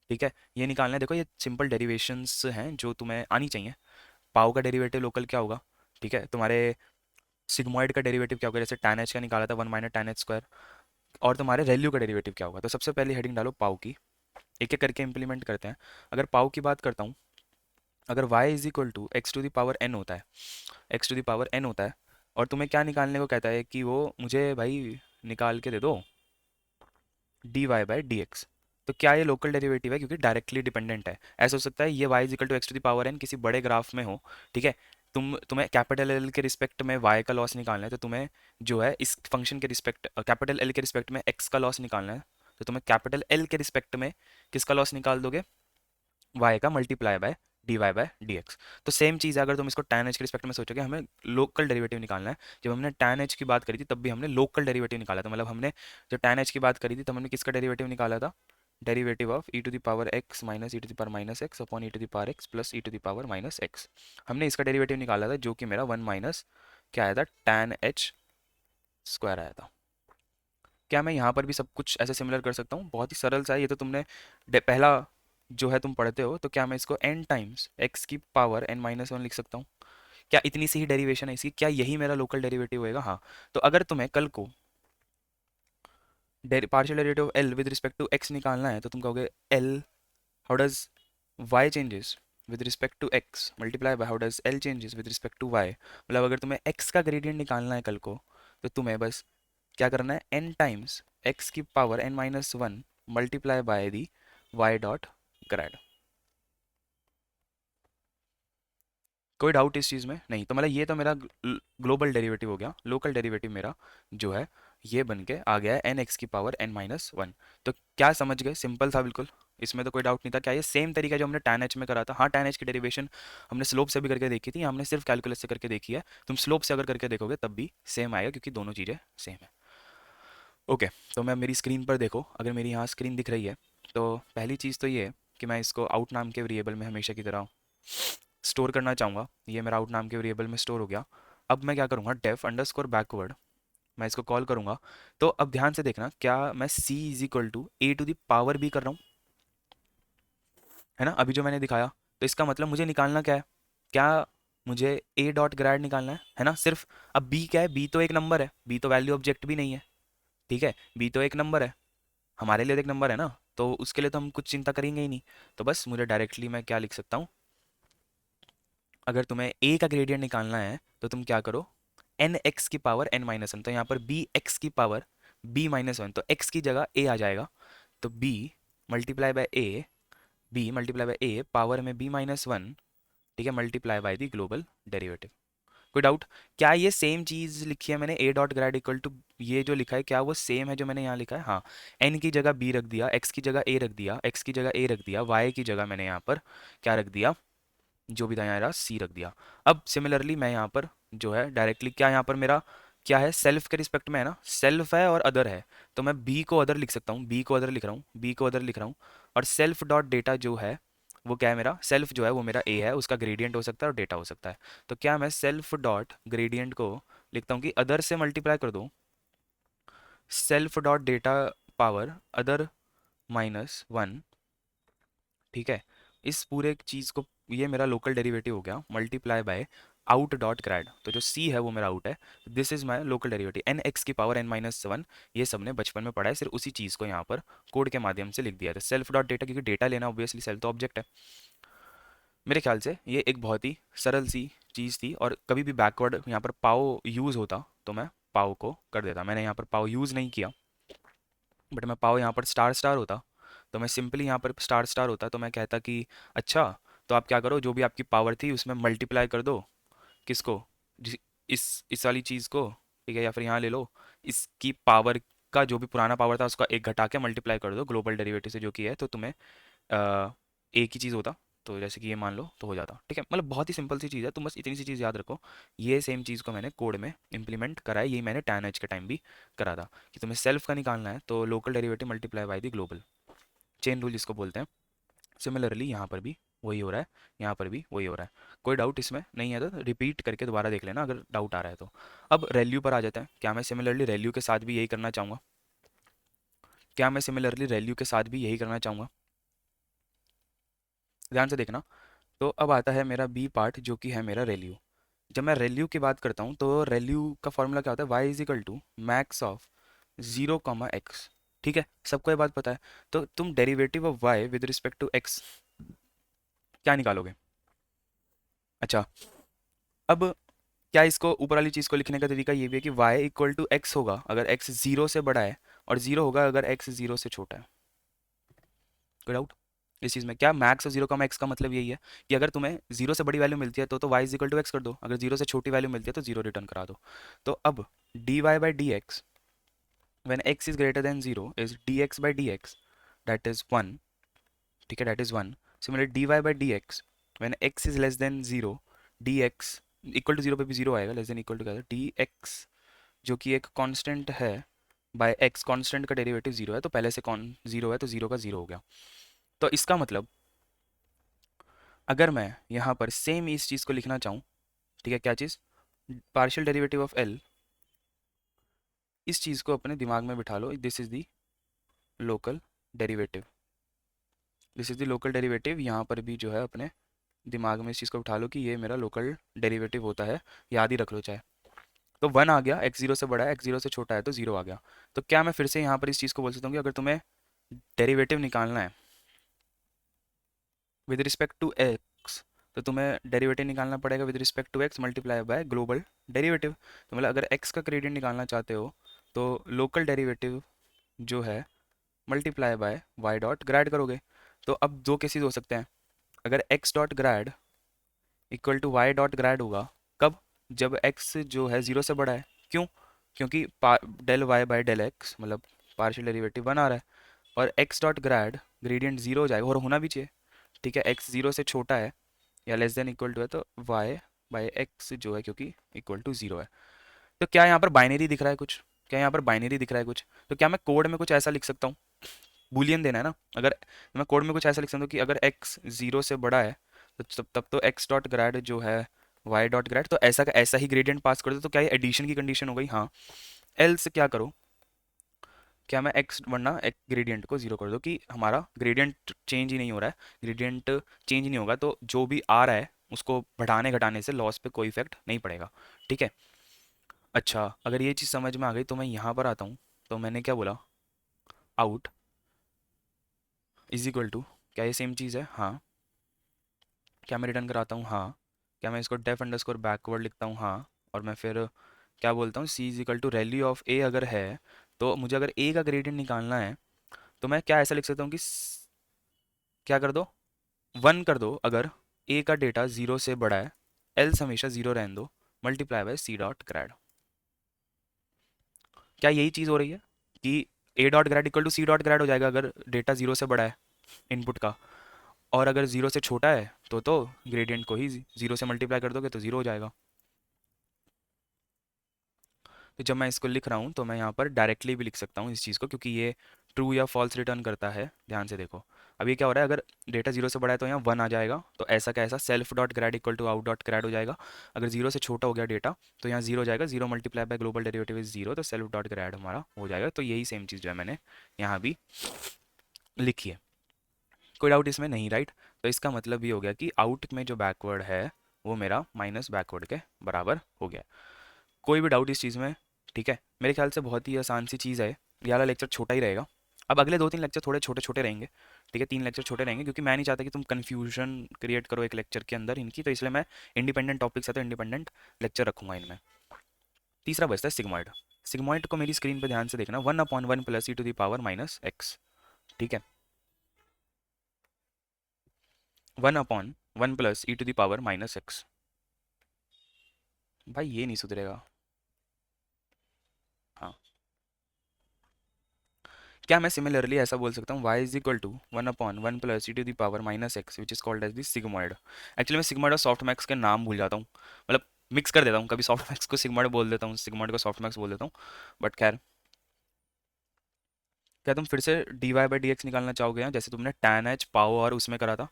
ठीक है, ये निकालना है। देखो ये सिंपल डेरिवेशंस हैं जो तुम्हें आनी चाहिए। पाओ का डेरिवेटिव लोकल क्या होगा। ठीक है, तुम्हारे सिग्मॉइड का डेरिवेटिव क्या होगा, जैसे tan h का निकाला था 1 - tan h²। और तुम्हारे रेल्यू का डेरिवेटिव क्या होगा। तो सबसे पहले हेडिंग डालो पाओ की, एक एक करके इंप्लीमेंट करते हैं। अगर पाओ की बात करता हूँ, अगर y is equal to X to the power n होता है, X to the power n होता है, और तुम्हें क्या निकालने को कहता है कि वो मुझे भाई निकाल के दे दो dy/dx। तो क्या ये लोकल डेरिवेटिव है, क्योंकि डायरेक्टली डिपेंडेंट है। ऐसा हो सकता है ये y is equal to X to the power n किसी बड़े ग्राफ में हो। ठीक है, तुम्हें कैपिटल एल के रिस्पेक्ट में y का लॉस निकालना है, तो तुम्हें जो है इस फंक्शन के रिस्पेक्ट कैपिटल एल के रिस्पेक्ट में x का लॉस निकालना है। तो तुम्हें कैपिटल एल के रिस्पेक्ट में किसका लॉस निकाल दोगे, y का मल्टीप्लाई बाय dy/dx। तो सेम चीज़ है, अगर तुम इसको tan h के रिस्पेक्ट में सोचोगे, हमें लोकल डेरिवेटिव निकालना है। जब हमने tan h की बात करी थी तब भी हमने लोकल डेरिवेटिव निकाला था, मतलब हमने जब tan h की बात करी थी तब हमने किसका डेरिवेटिव निकाला था, derivative of e to the power x minus E to the power minus X upon E to the power x plus E to the power minus X. हमने इसका डेरिवेटिव निकाला था जो कि मेरा 1 माइनस क्या आया था, tan h² आया था। क्या मैं यहाँ पर भी सब कुछ ऐसे सिमिलर कर सकता हूँ, बहुत ही सरल सा है ये तो। तुमने पहला जो है तुम पढ़ते हो, तो क्या मैं इसको n टाइम्स x की पावर n-1 लिख सकता हूँ। क्या इतनी सी ही डेरिवेशन है इसकी, क्या यही मेरा लोकल डेरिवेटिव होएगा। हाँ, तो अगर तुम्हें कल को partial derivative of l with respect to x निकालना है, तो तुम कहोगे l how does y changes with respect to x multiply by how does l changes with respect to y। मतलब अगर तुम्हें x का ग्रेडियंट निकालना है कल को, तो तुम्हें बस क्या करना है, n टाइम्स x की power n-1 multiply by the y dot grad. कोई डाउट इस चीज़ में नहीं। तो मतलब ये तो मेरा ग्लोबल डेरिवेटिव हो गया, लोकल डेरिवेटिव मेरा जो है ये बन के आ गया है एन एक्स की पावर n-1। तो क्या समझ गए, सिंपल था बिल्कुल, इसमें तो कोई डाउट नहीं था। क्या ये सेम तरीका जो हमने tan h में करा था। हाँ, tan h की डेरिवेशन हमने स्लोप से भी करके देखी थी, हमने सिर्फ कैलकुलस से करके देखी है। तुम स्लोप से अगर करके देखोगे तब भी सेम आएगा, क्योंकि दोनों चीज़ें सेम है। ओके, तो मैं मेरी स्क्रीन पर देखो, अगर मेरी यहाँ स्क्रीन दिख रही है, तो पहली चीज़ तो ये है कि मैं इसको आउट नाम के वेरिएबल में हमेशा की तरह स्टोर करना चाहूँगा। ये मेरा आउट नाम के वेरिएबल में स्टोर हो गया। अब मैं क्या करूँगा, डेफ अंडरस्कोर बैकवर्ड मैं इसको कॉल करूँगा। तो अब ध्यान से देखना, क्या मैं c is equal to A to the power b कर रहा हूँ, है ना, अभी जो मैंने दिखाया। तो इसका मतलब मुझे निकालना क्या है, क्या मुझे a डॉट ग्रेड निकालना है ना सिर्फ। अब b क्या है, b तो एक नंबर है, b तो वैल्यू ऑब्जेक्ट भी नहीं है। ठीक है, b तो एक नंबर है, हमारे लिए तो एक नंबर है ना, तो उसके लिए तो हम कुछ चिंता करेंगे ही नहीं। तो बस मुझे डायरेक्टली मैं क्या लिख सकता हूँ, अगर तुम्हें a का ग्रेडियंट निकालना है तो तुम क्या करो, एन एक्स की पावर n-1। तो यहाँ पर बी एक्स की पावर b-1, तो x की जगह a आ जाएगा। तो b multiply by A, b multiply by A power में b-1, ठीक है, multiply by the global derivative. कोई डाउट, क्या ये सेम चीज़ लिखी है मैंने, a dot grad equal to ये जो लिखा है, क्या वो सेम है जो मैंने यहाँ लिखा है। हाँ, n की जगह b रख दिया, x की जगह a रख दिया, x की जगह a रख दिया, y की जगह मैंने यहाँ पर क्या रख दिया, जो भी था यहाँ रहा सी रख दिया। अब सिमिलरली मैं यहाँ पर जो है डायरेक्टली क्या, यहाँ पर मेरा क्या है, सेल्फ के रिस्पेक्ट में है ना, सेल्फ है और अदर है। तो मैं बी को अदर लिख सकता हूँ, बी को अदर लिख रहा हूँ, बी को अदर लिख रहा हूँ। और सेल्फ डॉट डेटा जो है वो क्या है, मेरा सेल्फ जो है वो मेरा ए है, उसका ग्रेडियंट हो सकता है और डेटा हो सकता है। तो क्या मैं सेल्फ डॉट ग्रेडियंट को लिखता हूँ कि अदर से मल्टीप्लाई कर दो सेल्फ डॉट डेटा पावर अदर-1। ठीक है, इस पूरे चीज़ को, ये मेरा लोकल डेरिवेटिव हो गया, multiply by out dot grad. तो जो c है वो मेरा आउट है, this is my local derivative N X की पावर n-1। ये सबने बचपन में पढ़ा है, सिर्फ उसी चीज़ को यहाँ पर कोड के माध्यम से लिख दिया था। सेल्फ डॉट डेटा, क्योंकि डेटा लेना ऑब्वियसली, सेल्फ तो ऑब्जेक्ट है। मेरे ख्याल से ये एक बहुत ही सरल सी चीज़ थी, और कभी भी बैकवर्ड यहाँ पर पाओ यूज़ होता तो मैं पाओ को कर देता। मैंने यहाँ पर पाओ यूज़ नहीं किया, बट मैं पाओ यहाँ पर स्टार स्टार होता, तो मैं सिंपली यहाँ पर स्टार स्टार होता, तो मैं कहता कि अच्छा, तो आप क्या करो, जो भी आपकी पावर थी उसमें मल्टीप्लाई कर दो किसको, इस वाली चीज़ को। ठीक है, या फिर यहाँ ले लो, इसकी पावर का जो भी पुराना पावर था उसका एक घटा के मल्टीप्लाई कर दो ग्लोबल डेरिवेटिव से जो कि है, तो तुम्हें एक ही चीज़ होता। तो जैसे कि ये मान लो तो हो जाता, ठीक है। मतलब बहुत ही सिंपल सी चीज़ है, तुम बस इतनी सी चीज़ याद रखो। ये सेम चीज़ को मैंने कोड में इंप्लीमेंट करा है, यही मैंने tan h के टाइम भी करा था कि तुम्हें सेल्फ का निकालना है तो local derivative multiply by the global, chain rule जिसको बोलते हैं। सिमिलरली यहाँ पर भी वही हो रहा है, यहाँ पर भी वही हो रहा है। कोई डाउट इसमें नहीं है तो रिपीट करके दोबारा देख लेना अगर डाउट आ रहा है तो। अब रेल्यू पर आ जाते हैं। क्या मैं सिमिलरली रेल्यू के साथ भी यही करना चाहूँगा? क्या मैं सिमिलरली रेल्यू के साथ भी यही करना चाहूँगा? ध्यान से देखना। तो अब आता है मेरा बी पार्ट जो कि है मेरा रेल्यू। जब मैं रेल्यू की बात करता हूँ तो रेल्यू का फॉर्मूला क्या होता है? Y is equal to max of zero comma X, ठीक है, सबको ये बात पता है। तो तुम derivative of Y with respect to X क्या निकालोगे? अच्छा, अब क्या इसको ऊपर वाली चीज़ को लिखने का तरीका ये भी है कि y इक्वल टू एक्स होगा अगर x जीरो से बड़ा है, और जीरो होगा अगर x जीरो से छोटा है। कोई डाउट इस चीज़ में? क्या मैक्स और जीरो का एक्स का मतलब यही है कि अगर तुम्हें जीरो से बड़ी वैल्यू मिलती है तो y is equal to X कर दो, अगर जीरो से छोटी वैल्यू मिलती है तो जीरो रिटर्न करा दो। तो अब dy by D x when x is greater than 0 is dx by dx, that is 1, ठीक है, that is 1। Similar dy by dx when x is less than 0 dx equal to zero पे भी zero आएगा, less than equal to क्या dx जो कि एक constant है बाय x, कांस्टेंट का डेरिवेटिव जीरो है तो पहले से कौन जीरो है तो जीरो का जीरो हो गया। तो इसका मतलब अगर मैं यहाँ पर सेम इस चीज़ को लिखना चाहूँ, ठीक है, क्या चीज़? पार्शियल डेरिवेटिव ऑफ l, इस चीज़ को अपने दिमाग में बिठा लो, this is the local derivative, this is the local derivative. यहाँ पर भी जो है अपने दिमाग में इस चीज़ को उठा लो कि ये मेरा लोकल डेरिवेटिव होता है, याद ही रख लो चाहे। तो वन आ गया, एक्स जीरो से बड़ा है, एक्स जीरो से छोटा है तो जीरो आ गया। तो क्या मैं फिर से यहाँ पर इस चीज़ को बोल सकता हूँ कि अगर तुम्हें डेरिवेटिव निकालना है विद रिस्पेक्ट टू एक्स, तो तुम्हें डेरिवेटिव निकालना पड़ेगा with respect to X multiply by global derivative. तो मतलब अगर एक्स का ग्रेडियंट निकालना चाहते हो तो लोकल डेरिवेटिव जो है multiply by Y dot grad करोगे। तो अब दो केसेस हो सकते हैं, अगर X dot grad equal to Y dot grad होगा, कब? जब एक्स जो है जीरो से बड़ा है। क्यों? क्योंकि del Y by del X मतलब पार्शियल डेरिवेटिव वन आ रहा है, और X dot grad gradient zero हो जाएगा और होना भी चाहिए, ठीक है। एक्स जीरो से छोटा है या लेस देन इक्वल टू है तो वाई बाई एक्स जो है क्योंकि इक्वल टू जीरो है। तो क्या यहाँ पर बाइनरी दिख रहा है कुछ? क्या यहाँ पर बाइनरी दिख रहा है कुछ? तो क्या मैं कोड में कुछ ऐसा लिख सकता हूँ? बूलियन देना है ना, अगर तो मैं कोड में कुछ ऐसा लिख सकता हूँ कि अगर x जीरो से बड़ा है तो तब तो x डॉट ग्रेड जो है y डॉट ग्रेड, तो ऐसा का ऐसा ही ग्रेडियंट पास कर दो। तो क्या ये एडिशन की कंडीशन हो गई? हाँ। एल से क्या करो, क्या मैं x वरना एक ग्रेडियंट को जीरो कर दो कि हमारा ग्रेडियंट चेंज ही नहीं हो रहा है, ग्रेडियंट चेंज ही नहीं होगा तो जो भी आ रहा है उसको बढ़ाने घटाने से लॉस पे कोई इफेक्ट नहीं पड़ेगा, ठीक है। अच्छा, अगर ये चीज़ समझ में आ गई तो मैं यहाँ पर आता हूँ। तो मैंने क्या बोला? आउट इज इक्वल टू, क्या ये सेम चीज़ है? हाँ। क्या मैं रिटर्न कराता हूँ? हाँ। क्या मैं इसको डेफ अंडरस्कोर बैकवर्ड लिखता हूँ? हाँ। और मैं फिर क्या बोलता हूँ? C is equal to value of A अगर है तो मुझे अगर ए का ग्रेडियंट निकालना है तो मैं क्या ऐसा लिख सकता हूँ कि क्या कर दो, वन कर दो अगर ए का डेटा जीरो से बड़ा है, एल्स हमेशा जीरो रहने दो, multiply by C dot grad. क्या यही चीज़ हो रही है कि A dot grad equal to C dot grad हो जाएगा अगर डेटा जीरो से बड़ा है इनपुट का, और अगर जीरो से छोटा है तो ग्रेडियंट को ही जीरो से मल्टीप्लाई कर दोगे तो जीरो हो जाएगा। तो जब मैं इसको लिख रहा हूँ तो मैं यहाँ पर डायरेक्टली भी लिख सकता हूँ इस चीज़ को क्योंकि ये ट्रू या फॉल्स रिटर्न करता है। ध्यान से देखो, अब ये क्या हो रहा है, अगर डेटा जीरो से बड़ा है तो यहाँ वन आ जाएगा, तो ऐसा का ऐसा self dot grad equal to out dot grad हो जाएगा। अगर जीरो से छोटा हो गया डेटा तो यहाँ जीरो हो जाएगा, zero multiply by global derivative is zero, तो सेल्फ डॉट ग्रेड हमारा हो जाएगा। तो यही सेम चीज़ जो है मैंने यहाँ भी लिखी है। कोई डाउट इसमें नहीं, राइट? तो इसका मतलब ये हो गया कि आउट में जो बैकवर्ड है वो मेरा माइनस बैकवर्ड के बराबर हो गया। कोई भी डाउट इस चीज़ में? ठीक है, मेरे ख्याल से बहुत ही आसान सी चीज़ है, ये वाला लेक्चर छोटा ही रहेगा। अब अगले दो तीन लेक्चर थोड़े छोटे छोटे रहेंगे, ठीक है, तीन लेक्चर छोटे रहेंगे क्योंकि मैं नहीं चाहता कि तुम कन्फ्यूजन क्रिएट करो एक लेक्चर के अंदर इनकी, तो इसलिए मैं इंडिपेंडेंट टॉपिक्स है तो इंडिपेंडेंट लेक्चर रखूंगा इनमें। तीसरा बचता है सिग्मॉइड। सिग्मॉइड को मेरी स्क्रीन पे ध्यान से देखना, one upon one plus E to the power minus X, ठीक है, one upon one plus E to the power minus X. भाई ये नहीं सुधरेगा। हाँ, क्या मैं सिमिलरली ऐसा बोल सकता हूँ y is equal to 1/1 + e⁻⁻x which is called as the sigmoid. Actually मैं सिग्मॉइड और सॉफ्ट मैक्स के नाम भूल जाता हूँ, मतलब मिक्स कर देता हूँ, कभी सॉफ्ट मैक्स को सिग्मॉइड बोल देता हूँ, सिग्मॉइड को सॉफ्ट मैक्स बोल देता हूँ। बट खैर, क्या तुम फिर से dy/dx निकालना चाहोगे यहाँ, जैसे तुमने tan h पाओ और उसमें करा था,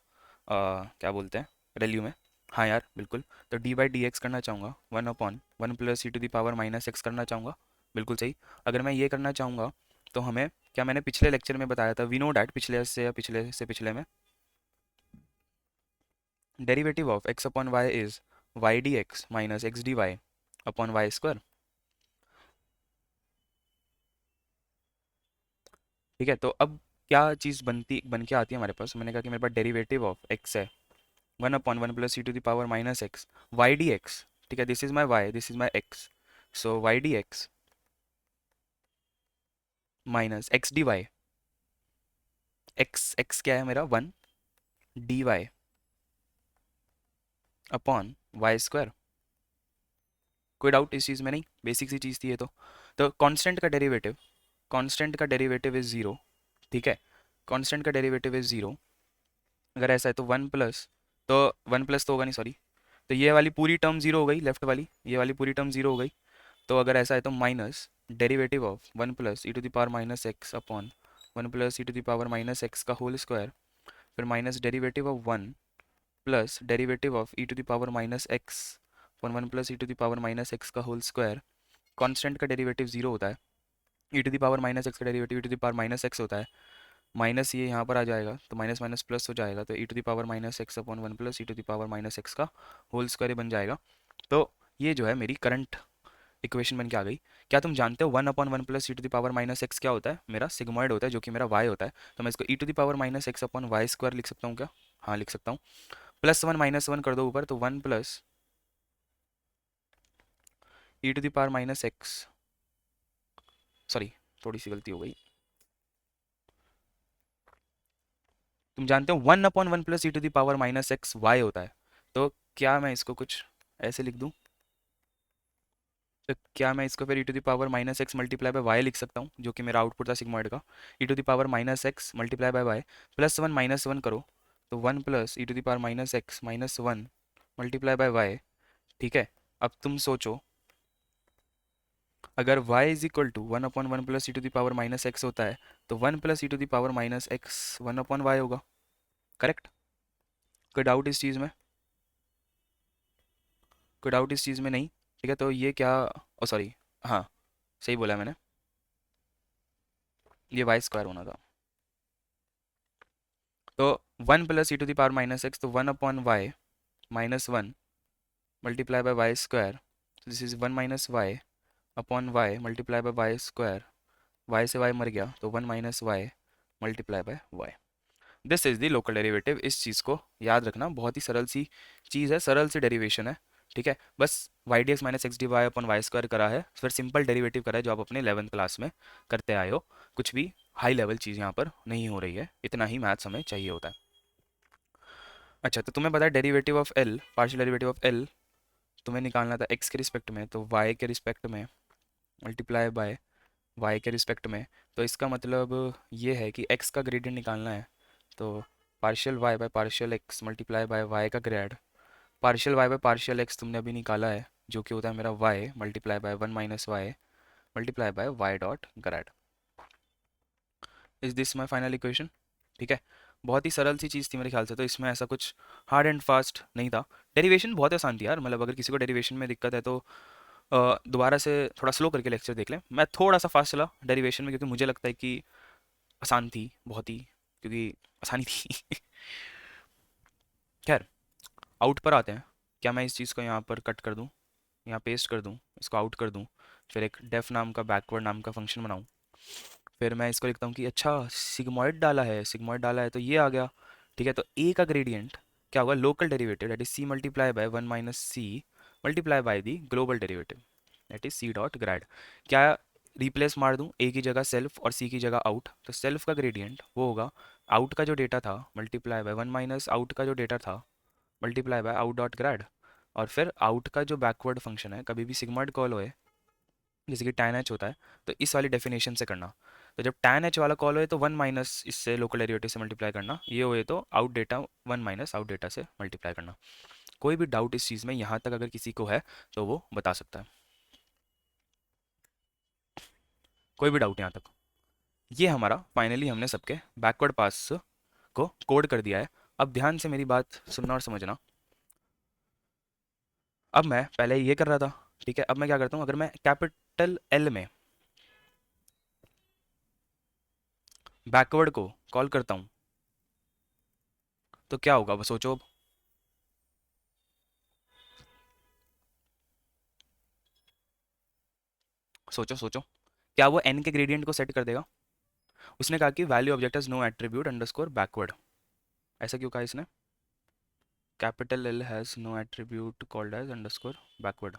क्या बोलते हैं, रेल्यू में। हाँ यार बिल्कुल। तो dy/dx करना चाहूँगा, 1/1 + e⁻⁻x करना चाहूँगा, बिल्कुल सही। अगर मैं ये करना चाहूँगा तो हमें, क्या मैंने पिछले लेक्चर में बताया था, वी नो डैट, पिछले से या पिछले से पिछले में, derivative of x upon Y is y dx minus x dy upon Y square. ठीक है, तो अब क्या चीज़ बन के आती है हमारे पास, मैंने कहा कि मेरे पास डेरिवेटिव ऑफ x है 1/1 + e⁻⁻x वाई डी एक्स। ठीक है, this is my Y, this is my X, so Y D x minus x D Y. X क्या है मेरा, 1, D Y upon Y square. कोई डाउट इस चीज़ में? नहीं, बेसिक सी चीज़ थी ये तो कांस्टेंट का डेरिवेटिव, कांस्टेंट का डेरिवेटिव इज ज़ीरो। ठीक है, कांस्टेंट का डेरिवेटिव इज ज़ीरो। अगर ऐसा है तो वन प्लस, तो वन प्लस तो होगा नहीं, सॉरी, तो ये वाली पूरी टर्म जीरो हो गई, लेफ्ट वाली ये वाली पूरी टर्म जीरो हो गई। तो अगर ऐसा है तो minus derivative of 1 + e⁻⁻x upon 1 + e⁻⁻x का होल स्क्वायर, फिर minus derivative of 1 plus derivative of e⁻⁻x upon 1 + e⁻⁻x का होल स्क्वायर। कांस्टेंट का डेरिवेटिव जीरो होता है, e⁻⁻x का डेरिवेटिव e⁻⁻x होता है, माइनस ये यहाँ पर आ जाएगा तो माइनस माइनस प्लस हो जाएगा, तो e⁻⁻x अपॉन 1 + e⁻⁻x का होल स्क्वायर बन जाएगा। तो ये जो है मेरी करंट इक्वेशन बन के आ गई। क्या तुम जानते हो 1/1 + e⁻⁻x क्या होता है? मेरा सिग्मॉइड होता है, जो कि मेरा y होता है। तो मैं इसको e⁻⁻x अपॉन वाई स्क्वायर लिख सकता हूँ क्या? हाँ लिख सकता हूँ। +1 -1 कर दो ऊपर, तो 1 प्लस e⁻⁻x, सॉरी थोड़ी सी गलती हो गई। तुम जानते हो 1/1 + e⁻⁻x वाई होता है। तो क्या मैं इसको कुछ ऐसे लिख दूँ? तो क्या मैं इसको फिर e⁻⁻x मल्टीप्लाई बाय वाई लिख सकता हूँ, जो कि मेरा आउटपुट था सिग्मॉइड का, e⁻⁻x मल्टीप्लाई बाय वाई, +1 -1 करो, तो 1 plus e⁻⁻x -1 multiply by Y. ठीक है, अब तुम सोचो, अगर y is equal to 1/1 + e⁻⁻x होता है, तो 1 + e⁻⁻x 1/y होगा, करेक्ट? कोई डाउट इस चीज़ में? कोई डाउट इस चीज़ में? नहीं। ठीक है, तो ये क्या, ओ सॉरी, हाँ सही बोला मैंने, ये वाई स्क्वायर होना था। तो 1 + e⁻⁻x, तो 1/y -1 multiply by Y square, this is 1 - y upon Y multiply by Y square. Y से वाई मर गया, तो 1 - y multiply by Y. This is the local derivative. इस चीज़ को याद रखना, बहुत ही सरल सी चीज़ है, सरल सी डेरिवेशन है। ठीक है, बस y D x minus x D Y upon Y square करा है, फिर सिंपल डेरिवेटिव करा है, जो आप अपने 11th क्लास में करते आए हो। कुछ भी हाई लेवल चीज़ यहाँ पर नहीं हो रही है, इतना ही मैथ्स हमें चाहिए होता है। अच्छा, तो तुम्हें पता है derivative of L, partial derivative of L तुम्हें निकालना था एक्स के रिस्पेक्ट में, तो वाई के रिस्पेक्ट में मल्टीप्लाई बाय वाई के रिस्पेक्ट में। तो इसका मतलब ये है कि एक्स का ग्रेडियंट निकालना है, तो partial Y by partial X multiply by Y का grad. Partial Y by partial X तुमने अभी निकाला है, जो कि होता है मेरा Y multiply by 1 - Y multiply by Y dot grad. Is this my final equation? ठीक है, बहुत ही सरल सी चीज़ थी मेरे ख्याल से, तो इसमें ऐसा कुछ हार्ड एंड फास्ट नहीं था। डेरिवेशन बहुत आसान थी यार, मतलब अगर किसी को डेरिवेशन में दिक्कत है तो दोबारा से थोड़ा स्लो करके लेक्चर देख लें। मैं थोड़ा सा फास्ट चला डेरिवेशन में, क्योंकि मुझे लगता है कि आसान थी बहुत ही, क्योंकि आसानी थी। खैर, आउट पर आते हैं। क्या मैं इस चीज़ को यहाँ पर कट कर दूँ, यहाँ पेस्ट कर दूँ, इसको आउट कर दूँ, फिर एक डेफ नाम का बैकवर्ड नाम का फंक्शन बनाऊँ, फिर मैं इसको लिखता हूँ कि अच्छा सिग्मॉइड डाला है, सिग्मॉइड डाला है तो ये आ गया। ठीक है, तो ए का ग्रेडियंट क्या होगा, local derivative that is c multiply by 1 - c multiply by the global derivative that is c dot grad. क्या रिप्लेस मार दूँ, ए की जगह सेल्फ और सी की जगह आउट, तो सेल्फ का ग्रेडियंट वो होगा आउट का जो डेटा था मल्टीप्लाई बाय 1 माइनस आउट का जो डेटा था multiply by out dot grade. और फिर आउट का जो बैकवर्ड फंक्शन है, कभी भी सिग्मॉइड कॉल होए जैसे कि tan h होता है, तो इस वाली डेफिनेशन से करना। तो जब tan h वाला कॉल हो तो 1 - इससे लोकल डेरिवेटिव से मल्टीप्लाई करना, ये हो तो आउट डेटा 1 - आउट डेटा से मल्टीप्लाई करना। कोई भी डाउट इस चीज़ में यहाँ तक अगर किसी को है तो वो बता सकता है। कोई भी डाउट यहाँ तक? ये हमारा फाइनली हमने सबके बैकवर्ड पास को कोड कर दिया है। अब ध्यान से मेरी बात सुनना और समझना। अब मैं पहले ये कर रहा था, ठीक है, अब मैं क्या करता हूँ, अगर मैं कैपिटल एल में बैकवर्ड को कॉल करता हूँ तो क्या होगा, बस सोचो। सोचो सोचो, क्या वो एन के ग्रेडियंट को सेट कर देगा? उसने कहा कि value object has no attribute underscore backward. ऐसा क्यों कहा इसने? Capital L has no attribute called as underscore backward.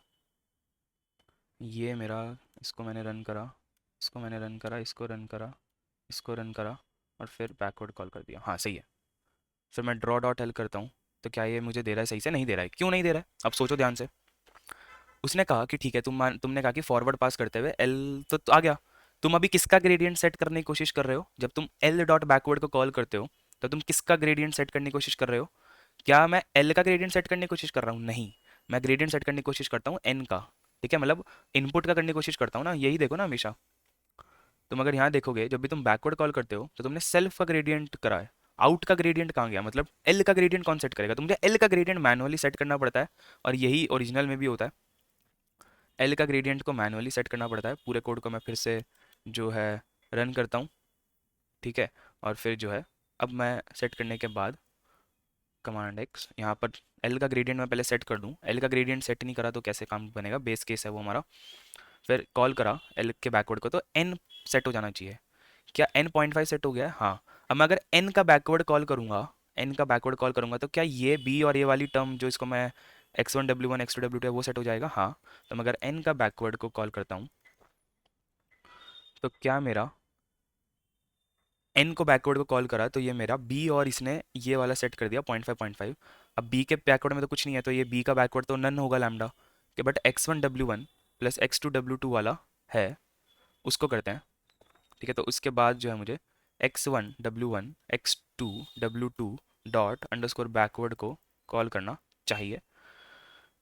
ये मेरा, इसको मैंने रन करा, इसको मैंने रन करा, इसको रन करा, इसको रन करा, और फिर बैकवर्ड कॉल कर दिया। हाँ सही है। फिर मैं ड्रॉ डॉट एल करता हूँ, तो क्या ये मुझे दे रहा है? सही से नहीं दे रहा है। क्यों नहीं दे रहा है? अब सोचो ध्यान से। उसने कहा कि ठीक है, तुमने कहा कि फॉरवर्ड पास करते हुए एल तो आ गया। तुम अभी किसका ग्रेडियंट सेट करने की कोशिश कर रहे हो? जब तुम एल डॉट बैकवर्ड को कॉल करते हो तो तुम किसका ग्रेडियंट सेट करने की कोशिश कर रहे हो? क्या मैं एल का ग्रेडियंट सेट करने की कोशिश कर रहा हूँ? नहीं, मैं ग्रेडियंट सेट करने की कोशिश करता हूँ एन का। ठीक है, मतलब इनपुट का करने की कोशिश करता हूँ ना, यही देखो ना हमेशा। तुम अगर यहाँ देखोगे, जब भी तुम बैकवर्ड कॉल करते हो तो तुमने सेल्फ का ग्रेडियंट करा है। आउट का ग्रेडियंट कहाँ गया? मतलब एल का ग्रेडियंट कौन सेट करेगा? तुमने एल का ग्रेडियंट मैनुअली सेट करना पड़ता है, और यही ओरिजिनल में भी होता है। एल का ग्रेडियंट को मैनुअली सेट करना पड़ता है। पूरे कोड को मैं फिर से जो है रन करता हूँ, ठीक है, और फिर जो है, अब मैं सेट करने के बाद कमांड एक्स, यहाँ पर एल का ग्रेडियंट मैं पहले सेट कर दूँ। एल का ग्रेडियंट सेट नहीं करा तो कैसे काम बनेगा? बेस केस है वो हमारा। फिर कॉल करा एल के बैकवर्ड को तो एन सेट हो जाना चाहिए। क्या एन 0.5 सेट हो गया है? हाँ। अब मैं अगर एन का बैकवर्ड कॉल करूँगा, एन का बैकवर्ड कॉल करूँगा तो क्या ये बी और ये वाली टर्म जो इसको मैं x1 w1 x2 w2 है वो सेट हो जाएगा? हाँ। तो मैं अगर एन का बैकवर्ड को कॉल करता हूँ तो क्या मेरा एन को बैकवर्ड को कॉल करा तो ये मेरा बी, और इसने ये वाला सेट कर दिया 0.5 0.5। अब बी के बैकवर्ड में तो कुछ नहीं है, तो ये बी का बैकवर्ड तो नन होगा लैम्डा के, but x1 w1 plus x2 w2 वाला है, उसको करते हैं। ठीक है, तो उसके बाद जो है मुझे x1 w1 x2 w2 dot underscore backward को कॉल करना चाहिए।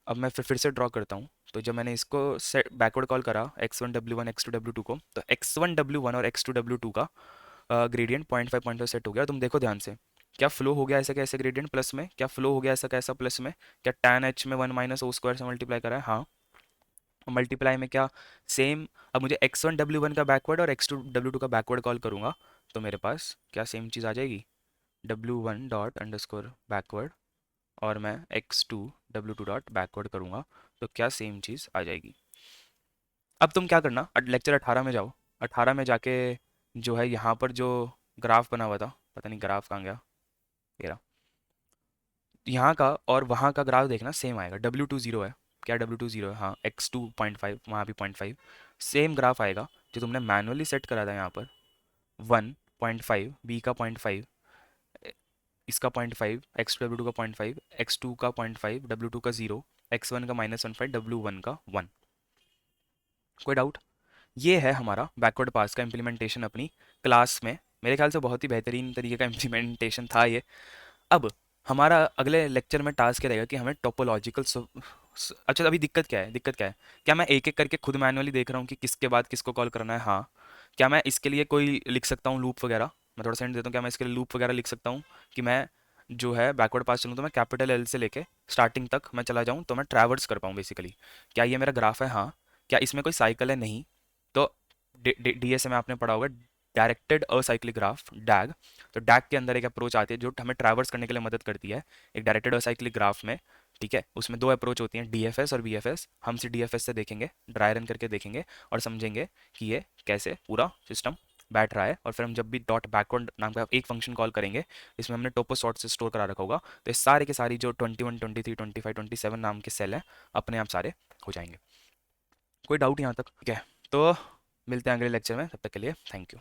अब मैं फिर से ड्रॉ करता हूँ। तो जब मैंने इसको सेट बैकवर्ड कॉल करा x1 w1 x2 w2 को, तो x1 w1 और x2 w2 का ग्रेडियंट 0.5 सेट हो गया। तुम देखो ध्यान से, क्या फ्लो हो गया ऐसा कैसे ग्रेडियंट प्लस में? क्या फ्लो हो गया ऐसा कैसा प्लस में? क्या tan h में 1 - o² से मल्टीप्लाई करा है? हाँ। मल्टीप्लाई में क्या सेम? अब मुझे x1 w1 का बैकवर्ड और x2 w2 का बैकवर्ड कॉल करूँगा तो मेरे पास क्या सेम चीज़ आ जाएगी? w1 डॉट अंडरस्कोर बैकवर्ड, और मैं x2 w2 डॉट बैकवर्ड करूँगा तो क्या सेम चीज़ आ जाएगी? अब तुम क्या करना, लेक्चर 18 में जाओ। 18 में जाके जो है यहाँ पर जो ग्राफ बना हुआ था, पता नहीं ग्राफ कहाँ गया, ये रहा। यहाँ का और वहाँ का ग्राफ देखना सेम आएगा। W2 0 है। क्या W2 0 है? हाँ। x2 0.5, वहाँ भी 0.5, सेम ग्राफ आएगा जो तुमने मैनुअली सेट करा था यहाँ पर। 1.5, बी का 0.5, इसका 0.5, x2 w2 का 0.5, x2 का 0.5, w2 का 0, x1 का -1.5, w1 का 1। कोई डाउट? ये है हमारा बैकवर्ड पास का इम्प्लीमेंटेशन अपनी क्लास में। मेरे ख्याल से बहुत ही बेहतरीन तरीके का इम्प्लीमेंटेशन था ये। अब हमारा अगले लेक्चर में टास्क क्या रहेगा कि हमें टोपोलॉजिकल अच्छा, अभी दिक्कत क्या है? दिक्कत क्या है? क्या मैं एक एक करके खुद मैनुअली देख रहा हूँ कि किसके बाद किसको कॉल करना है? हाँ। क्या मैं इसके लिए कोई लिख सकता हूँ लूप वगैरह? मैं थोड़ा सेंड देता हूँ। क्या मैं इसके लिए लूप वगैरह लिख सकता हूँ कि मैं जो है बैकवर्ड पास चलूँ तो मैं कैपिटल एल से लेके स्टार्टिंग तक मैं चला जाऊँ तो मैं ट्रैवर्स कर पाऊँ बेसिकली? क्या ये मेरा ग्राफ है? हाँ। क्या इसमें कोई साइकिल है? नहीं। तो डीएसए में आपने पढ़ा होगा डायरेक्टेड असाइक्लिक ग्राफ, डैग। तो डैग के अंदर एक अप्रोच आती है जो हमें ट्रैवर्स करने के लिए मदद करती है एक डायरेक्टेड असाइक्लिक ग्राफ में। ठीक है, उसमें दो अप्रोच होती हैं, डीएफएस और बीएफएस। हम से डीएफएस से देखेंगे, ड्राई रन करके देखेंगे और समझेंगे कि ये कैसे पूरा सिस्टम बैठ रहा है। और फिर हम जब भी डॉट बैकवर्ड नाम का एक फंक्शन कॉल करेंगे, इसमें हमने टोपो सॉर्ट से स्टोर करा रखा होगा, तो ये सारे के सारी जो 21 23 25 27 नाम के सेल हैं अपने आप सारे हो जाएंगे। कोई डाउट यहाँ तक? ठीक है, तो मिलते हैं अगले लेक्चर में, तब तक के लिए थैंक यू।